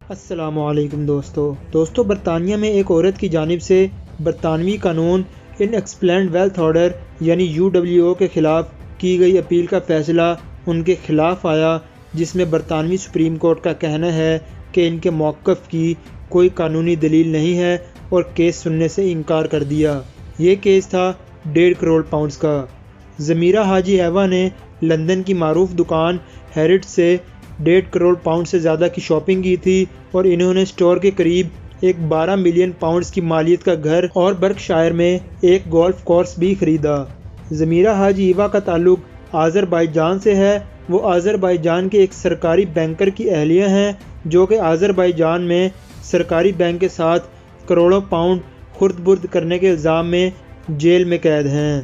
السلام علیکم دوستو برطانیہ میں ایک عورت کی جانب سے برطانوی قانون ان ایکسپلینڈ ویلتھ آرڈر یعنی UWO کے خلاف کی گئی اپیل کا فیصلہ ان کے خلاف آیا، جس میں برطانوی سپریم کورٹ کا کہنا ہے کہ ان کے موقف کی کوئی قانونی دلیل نہیں ہے اور کیس سننے سے انکار کر دیا۔ یہ کیس تھا 1.5 کروڑ پاؤنڈز کا۔ ضمیرہ حاجی ایوا نے لندن کی معروف دکان ہیرڈز سے 1.5 کروڑ پاؤنڈ سے زیادہ کی شاپنگ کی تھی اور انہوں نے اسٹور کے قریب ایک 12 ملین پاؤنڈز کی مالیت کا گھر اور برکشائر میں ایک گولف کورس بھی خریدا۔ ضمیرہ حاجی ایوا کا تعلق آذربائیجان سے ہے۔ وہ آذربائیجان کے ایک سرکاری بینکر کی اہلیہ ہیں جو کہ آذربائیجان میں سرکاری بینک کے ساتھ کروڑوں پاؤنڈ خرد برد کرنے کے الزام میں جیل میں قید ہیں۔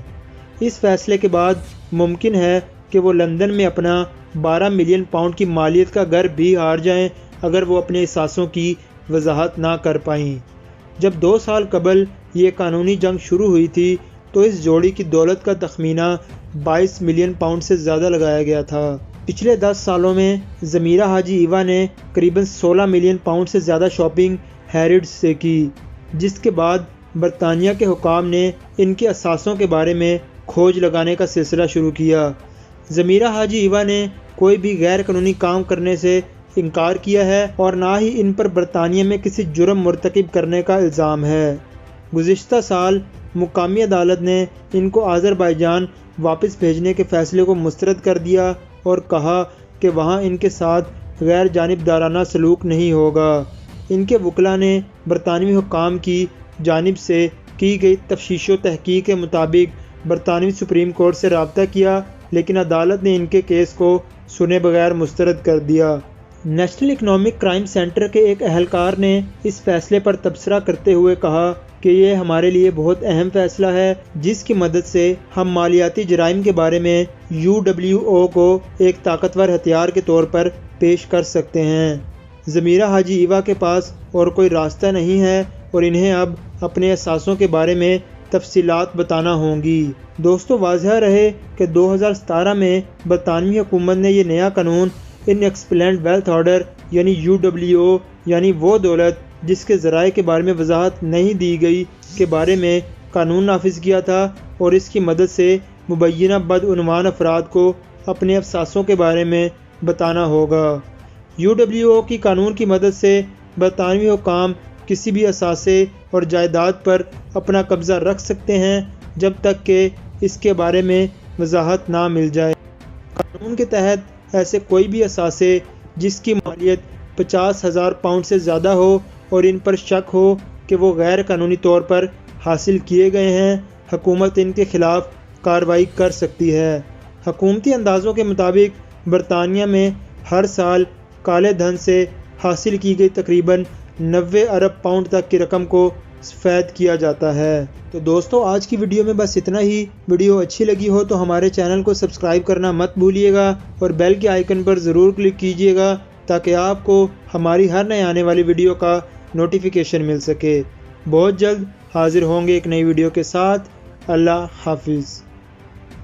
اس فیصلے کے بعد ممکن ہے کہ وہ لندن میں اپنا 12 ملین پاؤنڈ کی مالیت کا گھر بھی ہار جائیں اگر وہ اپنے اثاثوں کی وضاحت نہ کر پائیں۔ جب 2 سال قبل یہ قانونی جنگ شروع ہوئی تھی تو اس جوڑی کی دولت کا تخمینہ 22 ملین پاؤنڈ سے زیادہ لگایا گیا تھا۔ پچھلے 10 سالوں میں ضمیرہ حاجی ایوا نے قریباً 16 ملین پاؤنڈ سے زیادہ شاپنگ ہیرڈز سے کی، جس کے بعد برطانیہ کے حکام نے ان کے اثاثوں کے بارے میں کھوج لگانے کا سلسلہ شروع کیا۔ ضمیرہ حاجی ایوا نے کوئی بھی غیر قانونی کام کرنے سے انکار کیا ہے اور نہ ہی ان پر برطانیہ میں کسی جرم مرتکب کرنے کا الزام ہے۔ گزشتہ سال مقامی عدالت نے ان کو آذربائیجان واپس بھیجنے کے فیصلے کو مسترد کر دیا اور کہا کہ وہاں ان کے ساتھ غیر جانبدارانہ سلوک نہیں ہوگا۔ ان کے وکلاء نے برطانوی حکام کی جانب سے کی گئی تفتیش و تحقیق کے مطابق برطانوی سپریم کورٹ سے رابطہ کیا، لیکن عدالت نے ان کے کیس کو سنے بغیر مسترد کر دیا۔ نیشنل اکنامک کرائم سینٹر کے ایک اہلکار نے اس فیصلے پر تبصرہ کرتے ہوئے کہا کہ یہ ہمارے لیے بہت اہم فیصلہ ہے جس کی مدد سے ہم مالیاتی جرائم کے بارے میں UWO کو ایک طاقتور ہتھیار کے طور پر پیش کر سکتے ہیں۔ ضمیرہ حاجی ایوا کے پاس اور کوئی راستہ نہیں ہے اور انہیں اب اپنے اثاثوں کے بارے میں تفصیلات بتانا ہوں گی۔ دوستو واضح رہے کہ 2017 میں برطانوی حکومت نے یہ نیا قانون ان ایکسپلینڈ ویلتھ آرڈر یعنی UWO یعنی وہ دولت جس کے ذرائع کے بارے میں وضاحت نہیں دی گئی کے بارے میں قانون نافذ کیا تھا اور اس کی مدد سے مبینہ بدعنوان افراد کو اپنے اثاثوں کے بارے میں بتانا ہوگا۔ UWO کی قانون کی مدد سے برطانوی حکام کسی بھی اثاثے اور جائیداد پر اپنا قبضہ رکھ سکتے ہیں جب تک کہ اس کے بارے میں وضاحت نہ مل جائے۔ قانون کے تحت ایسے کوئی بھی اثاثے جس کی مالیت 50,000 پاؤنڈ سے زیادہ ہو اور ان پر شک ہو کہ وہ غیر قانونی طور پر حاصل کیے گئے ہیں، حکومت ان کے خلاف کارروائی کر سکتی ہے۔ حکومتی اندازوں کے مطابق برطانیہ میں ہر سال کالے دھن سے حاصل کی گئی تقریباً 90 ارب پاؤنڈ تک کی رقم کو سفید کیا جاتا ہے۔ تو دوستو آج کی ویڈیو میں بس اتنا ہی۔ ویڈیو اچھی لگی ہو تو ہمارے چینل کو سبسکرائب کرنا مت بھولیے گا اور بیل کے آئیکن پر ضرور کلک کیجیے گا تاکہ آپ کو ہماری ہر نئے آنے والی ویڈیو کا نوٹیفیکیشن مل سکے۔ بہت جلد حاضر ہوں گے ایک نئی ویڈیو کے ساتھ۔ اللہ حافظ۔